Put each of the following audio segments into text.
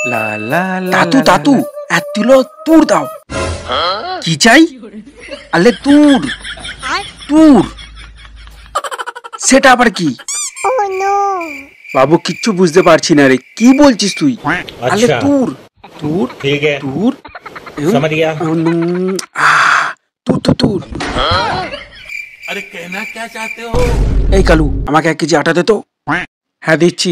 লা লা লা দাদু লা দাদু লা। এক কিলো তুর দাও। কি চাই? আলে তুর তুর সেটা আবার কি? বাবু কিচ্ছু বুঝতে পারছি না রে, কি বলছিস তুই? আলে अच्छा তুর তুর ठीक है তুর समझ गया তুর তুর তুর। अरे कहना क्या चाहते हो? এই কালু আমাকে 1 কেজি আটা দে তো। হ্যাঁ দিচ্ছি।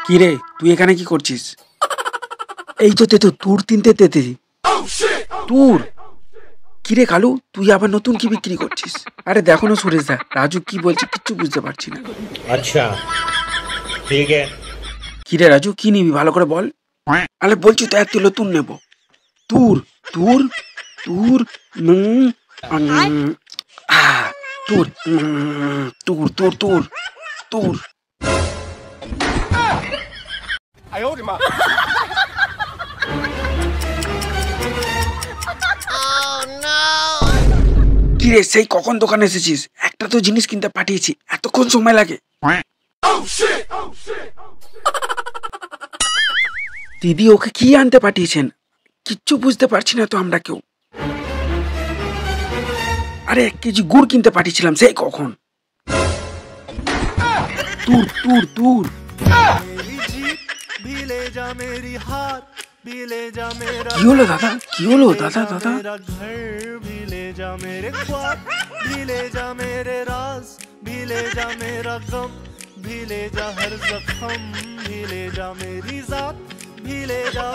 কি রে তুই এখানে কি করছিস? এই তো তেতো তুর তিনটে তেতে তুর। কি রে কালু তুই আবার নতুন কি বিক্রি করছিস? আরে দেখো না সুরেশ দা, রাজু কি বলছে কিচ্ছু বুঝতে পারছি না। अच्छा ठीक है কি রে রাজু কি নিবি ভালো করে বল। আরে বলছি তো 1 কিলো তুর নেবো। তুর তুর তুর তুর তুর তুর তুর তুর। কি রে সেই কখন দোকানে এসেছিস? একটা তো জিনিস কিনতে পাঠিয়েছি, এতক্ষণ সময় লাগে? দিদি ওকে কি আনতে পাঠিয়েছেন? কিচ্ছু বুঝতে পারছি না তো আমরা কেউ। আরে 1 কেজি গুড় কিনতে পাঠিয়েছিলাম সেই কখন। তুর তুর তুর। কি হলো দাদা কি হলো দাদা দাদা? भी ले जा हर जख्म भी ले जा मेरी जात भी ले जा।